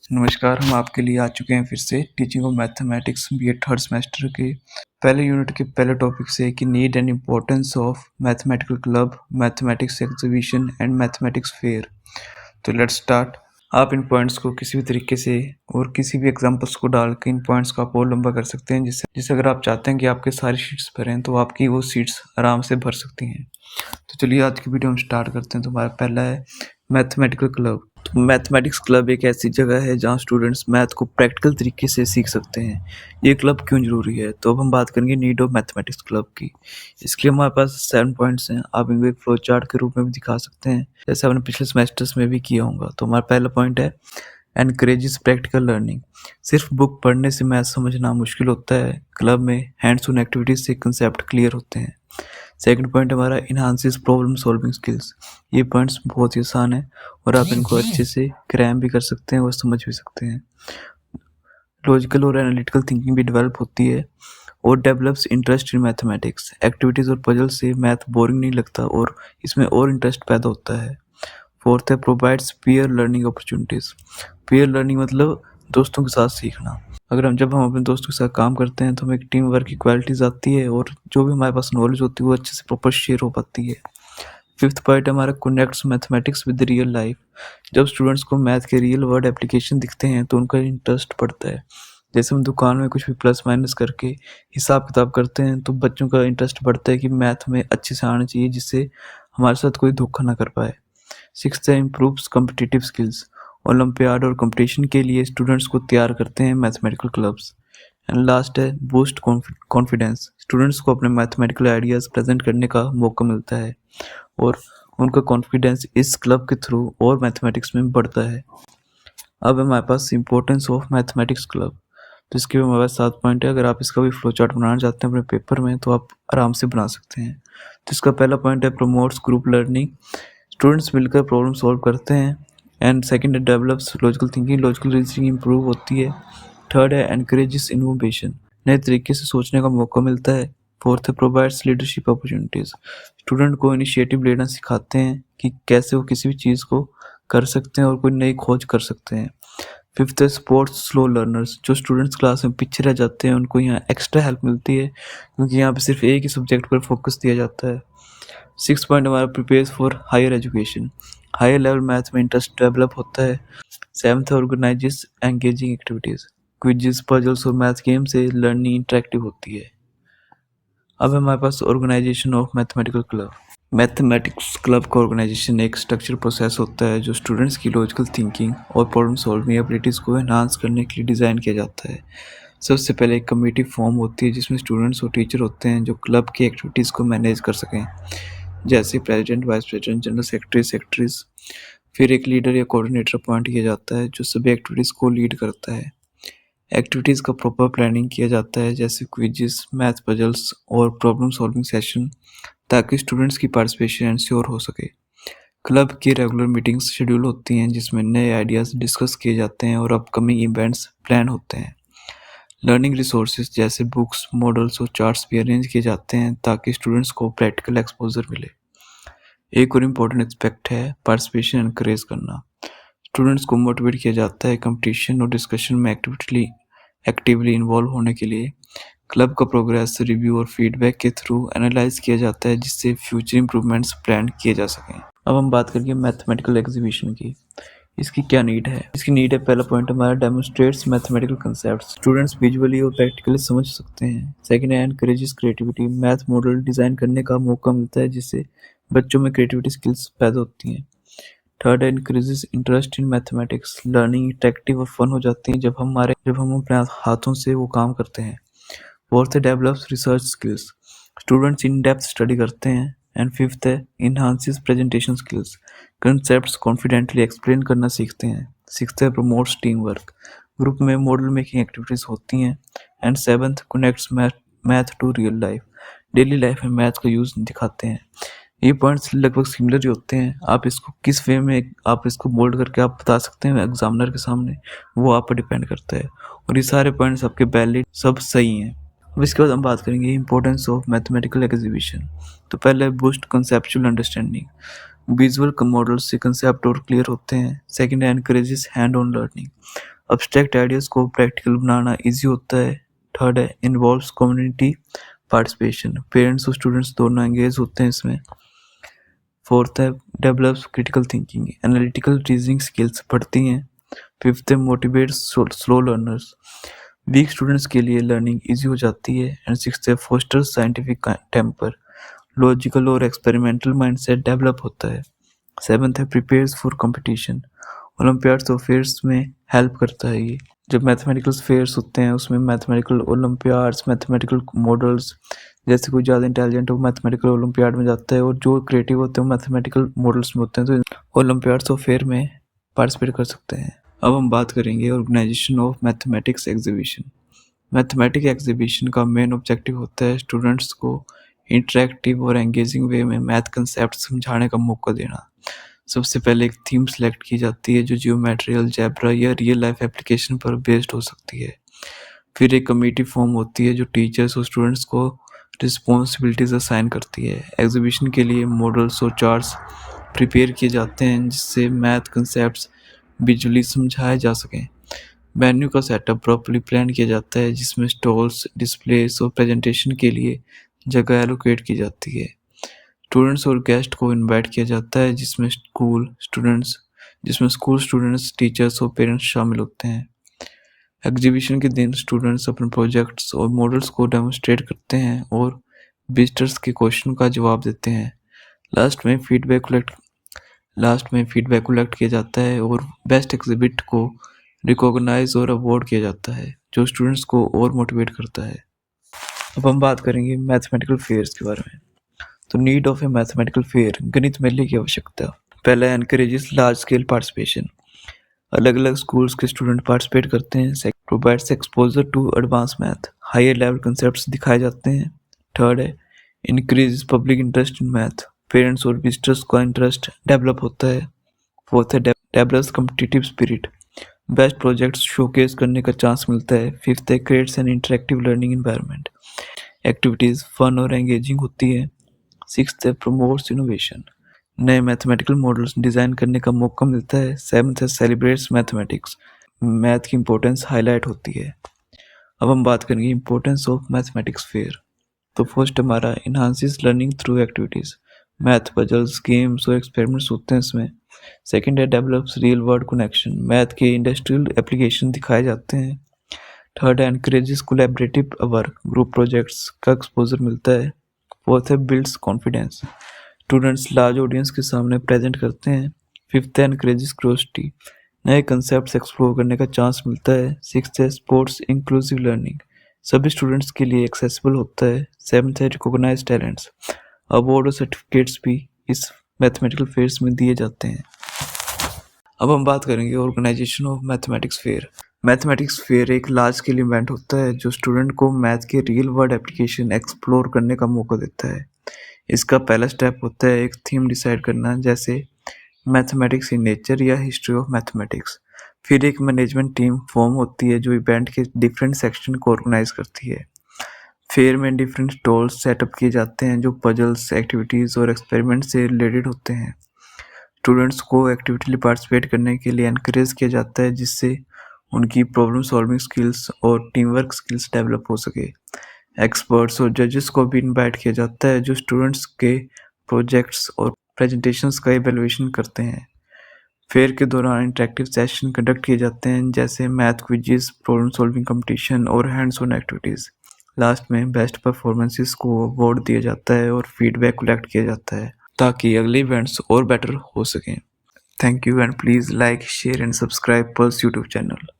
नमस्कार, हम आपके लिए आ चुके हैं फिर से teaching of mathematics BEd third semester के पहले यूनिट के पहले टॉपिक से कि need and importance of mathematical club, mathematics exhibition and mathematics fair. तो लेट्स स्टार्ट। आप इन पॉइंट्स को किसी भी तरीके से और किसी भी एग्जांपल्स को डाल के इन पॉइंट्स को आप और लंबा कर सकते हैं, जिससे अगर आप चाहते हैं कि आपके सारी शीट्स भरें तो आपकी वो शीट्स आराम से भर सकती हैं। तो चलिए आज की वीडियो हम स्टार्ट करते हैं। तो हमारा पहला है मैथमेटिकल क्लब। तो मैथमेटिक्स क्लब एक ऐसी जगह है जहाँ स्टूडेंट्स मैथ को प्रैक्टिकल तरीके से सीख सकते हैं। ये क्लब क्यों जरूरी है? तो अब हम बात करेंगे नीड ऑफ मैथमेटिक्स क्लब की। इसके लिए हमारे पास 7 पॉइंट्स हैं। आप इनको एक फ्लो चार्ट के रूप में भी दिखा सकते हैं, जैसे आपने पिछले सेमेस्टर्स में भी किया होगा। तो हमारा पहला पॉइंट है एनकरेजेस प्रैक्टिकल लर्निंग। सिर्फ बुक पढ़ने से मैथ समझना मुश्किल होता है। क्लब में हैंड्स ऑन एक्टिविटीज से कंसेप्ट क्लियर होते हैं। सेकंड पॉइंट हमारा इनहांसेस प्रॉब्लम सॉल्विंग स्किल्स। ये पॉइंट्स बहुत ही आसान है और आप इनको अच्छे से क्रैम भी कर सकते हैं और समझ भी सकते हैं। लॉजिकल और एनालिटिकल थिंकिंग भी डेवलप होती है और develops interest in mathematics. Activities और पजल से मैथ बोरिंग नहीं लगता और इसमें और इंटरेस्ट पैदा होता है। फोर्थ है provides peer learning opportunities. Peer learning मतलब दोस्तों के साथ सीखना। जब हम अपने दोस्तों के साथ काम करते हैं तो हमें एक टीम वर्क की क्वालिटीज आती है और जो भी हमारे पास नॉलेज होती है वो अच्छे से प्रॉपर शेयर हो पाती है। फिफ्थ पॉइंट हमारा connects mathematics with real life. जब स्टूडेंट्स को मैथ के रियल वर्ल्ड एप्लीकेशन दिखते हैं तो उनका इंटरेस्ट बढ़ता है। जैसे हम दुकान में कुछ भी प्लस माइनस करके हिसाब किताब करते हैं तो बच्चों का इंटरेस्ट बढ़ता है कि मैथ में अच्छे से आना चाहिए, जिससे हमारे साथ कोई धोखा ना कर पाए। सिक्स्थ है इम्प्रूव्स कॉम्पिटिटिव स्किल्स। ओलंपियाड और कंपटीशन के लिए स्टूडेंट्स को तैयार करते हैं मैथमेटिकल क्लब्स। एंड लास्ट है बूस्ट कॉन्फिडेंस। स्टूडेंट्स को अपने मैथमेटिकल आइडियाज प्रेजेंट करने का मौका मिलता है और उनका कॉन्फिडेंस इस क्लब के थ्रू और मैथमेटिक्स में बढ़ता है। अब हमारे पास इंपॉर्टेंस ऑफ मैथमेटिक्स क्लब। तो इसके भी हमारे पास 7 पॉइंट है। अगर आप इसका भी फ्लो चार्ट बनाना चाहते हैं अपने पेपर में तो आप आराम से बना सकते हैं। तो इसका पहला पॉइंट है प्रमोट्स ग्रुप लर्निंग। स्टूडेंट्स मिलकर प्रॉब्लम सॉल्व करते हैं। एंड सेकंड है develops logical thinking. Logical reasoning improve होती है। थर्ड है एनकरेजेस इनोवेशन। नए तरीके से सोचने का मौका मिलता है। फोर्थ है प्रोवाइड्स लीडरशिप अपॉर्चुनिटीज। स्टूडेंट को इनिशिएटिव लेना सिखाते हैं कि कैसे वो किसी भी चीज़ को कर सकते हैं और कोई नई खोज कर सकते हैं। फिफ्थ है स्पोर्ट्स स्लो लर्नर्स। जो स्टूडेंट्स क्लास में पीछे रह जाते हैं उनको यहाँ एक्स्ट्रा हेल्प मिलती है, क्योंकि यहाँ पे सिर्फ एक ही सब्जेक्ट पर फोकस दिया जाता है। सिक्स पॉइंट हमारा prepares for higher education. Higher level math में इंटरेस्ट डेवलप होता है। Seventh organises engaging activities. Quizzes, puzzles और मैथ गेम से लर्निंग इंटरेक्टिव होती है। अब हमारे पास organisation of mathematical club. Mathematics club का ऑर्गेनाइजेशन एक स्ट्रक्चर प्रोसेस होता है जो स्टूडेंट्स की लॉजिकल थिंकिंग और प्रॉब्लम सॉल्विंग एबिलिटीज़ को एनहांस करने के लिए डिज़ाइन किया जाता है। सबसे पहले एक कमेटी फॉर्म होती है जिसमें स्टूडेंट्स और टीचर होते हैं जो क्लब की एक्टिविटीज़ को मैनेज कर सकें, जैसे president, vice president, general secretary, secretaries. फिर एक लीडर या कोऑर्डिनेटर अपॉइंट किया जाता है जो सभी एक्टिविटीज़ को लीड करता है। एक्टिविटीज़ का प्रॉपर प्लानिंग किया जाता है, जैसे क्विजेस, मैथ पजल्स और प्रॉब्लम सॉल्विंग सेशन, ताकि स्टूडेंट्स की पार्टिसिपेशन एंश्योर हो सके। क्लब की रेगुलर मीटिंग्स शेड्यूल होती हैं जिसमें नए आइडियाज़ डिस्कस किए जाते हैं और अपकमिंग इवेंट्स प्लान होते हैं। लर्निंग रिसोर्सेज जैसे बुक्स, मॉडल्स और चार्ट्स भी अरेंज किए जाते हैं ताकि स्टूडेंट्स को प्रैक्टिकल एक्सपोजर मिले। एक और इम्पोर्टेंट एस्पेक्ट है पार्टिसिपेशन एनकरेज करना। स्टूडेंट्स को मोटिवेट किया जाता है कंपटीशन और डिस्कशन में एक्टिवली इन्वॉल्व होने के लिए। क्लब का प्रोग्रेस रिव्यू और फीडबैक के थ्रू एनालाइज किया जाता है जिससे फ्यूचर इंप्रूवमेंट्स प्लान किए जा सकें। अब हम बात करेंगे मैथमेटिकल एग्जीबिशन की। इसकी क्या नीड है? इसकी नीड है, पहला पॉइंट हमारा demonstrates mathematical concept. Students visually और प्रैक्टिकली समझ सकते हैं। सेकंड है encourages creativity. Math model design करने का मौका मिलता है जिससे बच्चों में क्रिएटिविटी स्किल्स पैदा होती हैं। थर्ड है increases interest in mathematics. Learning interactive और फन हो जाती है जब हम अपने हाथों से वो काम करते हैं। फोर्थ है develops research skills. Students in depth study करते हैं। एंड फिफ्थ है enhances presentation skills. Concepts confidently explain करना सीखते हैं। सिक्स्थ है प्रमोट्स टीम वर्क। ग्रुप में मॉडल मेकिंग एक्टिविटीज होती हैं। And seventh connects math to real life. Daily life में मैथ का यूज दिखाते हैं। ये पॉइंट्स लगभग सिमिलर ही होते हैं। आप इसको किस वे में आप इसको मोल्ड करके आप बता सकते हैं एग्जामिनर के सामने, वो आप पर डिपेंड करता है। और ये सारे पॉइंट्स आपके वैलिड सब सही हैं। अब इसके बाद हम बात करेंगे इंपॉर्टेंस ऑफ मैथमेटिकल एग्जीबिशन। तो पहले boost conceptual understanding. Visual models से कंसेप्ट और क्लियर होते हैं। सेकंड है encourages hand on learning. Abstract ideas को प्रैक्टिकल बनाना ईजी होता है। थर्ड है इन्वॉल्व्स कम्युनिटी पार्टिसिपेशन, पेरेंट्स और स्टूडेंट्स दोनों एंगेज होते हैं इसमें। फोर्थ है develops critical thinking, analytical reasoning skills बढ़ती हैं। फिफ्थ है motivate slow learners, weak students के लिए लर्निंग इजी हो जाती है। एंड सिक्स्थ है फोस्टर साइंटिफिक टेम्पर, लॉजिकल और एक्सपेरिमेंटल माइंडसेट डेवलप होता है। सेवन्थ है प्रिपेयर्स फॉर कंपटीशन, ओलंपियाड्स और फेयर्स में हेल्प करता है ये। जब मैथमेटिकल फेयर्स होते हैं उसमें मैथमेटिकल ओलंपियाड्स, मैथमेटिकल मॉडल्स, जैसे कोई ज़्यादा इंटेलिजेंट हो मैथमेटिकल ओलंपियाड में जाता है और जो क्रिएटिव होते हैं मैथमेटिकल मॉडल्स में होते हैं तो ओलंपियाड्स और फेयर में पार्टिसिपेट कर सकते हैं। अब हम बात करेंगे organization of mathematics exhibition. Mathematic exhibition का मेन ऑब्जेक्टिव होता है स्टूडेंट्स को इंटरेक्टिव और एंगेजिंग वे में मैथ कंसेप्ट समझाने का मौका देना। सबसे पहले एक थीम सेलेक्ट की जाती है जो जियोमेट्री, अलजेब्रा या रियल लाइफ एप्लीकेशन पर बेस्ड हो सकती है। फिर एक कमेटी फॉर्म होती है जो टीचर्स और स्टूडेंट्स को रिस्पॉन्सिबिलिटीज असाइन करती है। एग्जीबिशन के लिए मॉडल्स और चार्ट्स प्रिपेयर किए जाते हैं जिससे मैथ कंसेप्ट्स विजुअली समझाए जा सकें। वेन्यू का सेटअप प्रॉपर्ली प्लान किया जाता है जिसमें स्टॉल्स, डिस्प्लेस और प्रेजेंटेशन के लिए जगह एलोकेट की जाती है। स्टूडेंट्स और गेस्ट को इनवाइट किया जाता है जिसमें स्कूल स्टूडेंट्स, टीचर्स और पेरेंट्स शामिल होते हैं। एग्जीबिशन के दिन स्टूडेंट्स अपने प्रोजेक्ट्स और मॉडल्स को डेमोन्स्ट्रेट करते हैं और विजिटर्स के क्वेश्चन का जवाब देते हैं। लास्ट में फीडबैक कलेक्ट किया जाता है और बेस्ट एग्जिबिट को रिकॉग्नाइज और अवार्ड किया जाता है जो स्टूडेंट्स को और मोटिवेट करता है। अब हम बात करेंगे मैथमेटिकल फेयर्स के बारे में। तो need of A mathematical fair, गणित मेले की आवश्यकता। पहला एनकरेजेस लार्ज स्केल पार्टिसिपेशन, अलग अलग स्कूल्स के स्टूडेंट पार्टिसिपेट करते हैं। Second provides exposure to advance math, higher level concepts दिखाए जाते हैं। थर्ड है increase public interest in math, parents और विजिटर्स का इंटरेस्ट डेवलप होता है। फोर्थ है develops competitive spirit, best projects showcase करने का चांस मिलता है। फिफ्थ है creates an interactive learning environment, activities fun और एंगेजिंग होती है। सिक्स्थ है प्रमोट्स इनोवेशन, नए मैथमेटिकल मॉडल्स डिज़ाइन करने का मौका मिलता है। सेवन्थ है सेलिब्रेट्स मैथमेटिक्स, मैथ की इंपॉर्टेंस हाईलाइट होती है। अब हम बात करेंगे इंपॉर्टेंस ऑफ मैथमेटिक्स फेयर। तो फर्स्ट हमारा enhances learning through activities, math puzzles, games और एक्सपेरिमेंट्स होते हैं इसमें। सेकंड है develops real world connection, math के इंडस्ट्रियल एप्लीकेशन दिखाए जाते हैं। थर्ड है encourages collaborative work, group projects का एक्सपोजर मिलता है। फोर्थ है builds confidence, students large audience के सामने प्रेजेंट करते हैं। फिफ्थ है एनकरेजेस क्यूरियोसिटी, नए कंसेप्ट्स एक्सप्लोर करने का चांस मिलता है। सिक्स्थ है स्पोर्ट्स इंक्लूसिव लर्निंग, सभी स्टूडेंट्स के लिए एक्सेसिबल होता है। सेवन्थ है रिकॉग्नाइज टैलेंट्स, अवार्ड और सर्टिफिकेट्स भी इस मैथमेटिकल फेयर्स में दिए जाते हैं। अब हम बात करेंगे organization of mathematics fair. Mathematics fair एक लार्ज स्केल इवेंट होता है जो स्टूडेंट को मैथ के रियल वर्ल्ड एप्लीकेशन एक्सप्लोर करने का मौका देता है। इसका पहला स्टेप होता है एक थीम डिसाइड करना, जैसे मैथमेटिक्स इन नेचर या हिस्ट्री ऑफ मैथमेटिक्स। फिर एक मैनेजमेंट टीम फॉर्म होती है जो इवेंट के डिफरेंट सेक्शन को ऑर्गेनाइज करती है। फेयर में डिफरेंट स्टॉल्स सेटअप किए जाते हैं जो पजल्स, एक्टिविटीज़ और एक्सपेरिमेंट से रिलेटेड होते हैं। स्टूडेंट्स को एक्टिविटी पार्टिसिपेट करने के लिए एनकरेज किया जाता है जिससे उनकी प्रॉब्लम सॉल्विंग स्किल्स और टीम वर्क स्किल्स डेवलप हो सके। एक्सपर्ट्स और जजेस को भी इनवाइट किया जाता है जो स्टूडेंट्स के प्रोजेक्ट्स और प्रेजेंटेशंस का इवैल्यूएशन करते हैं। फेयर के दौरान इंटरेक्टिव सेशन कंडक्ट किए जाते हैं जैसे math quiz, problem solving competition और हैंड्स ऑन एक्टिविटीज़। लास्ट में बेस्ट परफॉर्मेंसेस को अवार्ड दिया जाता है और फीडबैक कलेक्ट किया जाता है ताकि अगले इवेंट्स और बेटर हो सकें। Thank you and please like, share and subscribe pulse YouTube channel.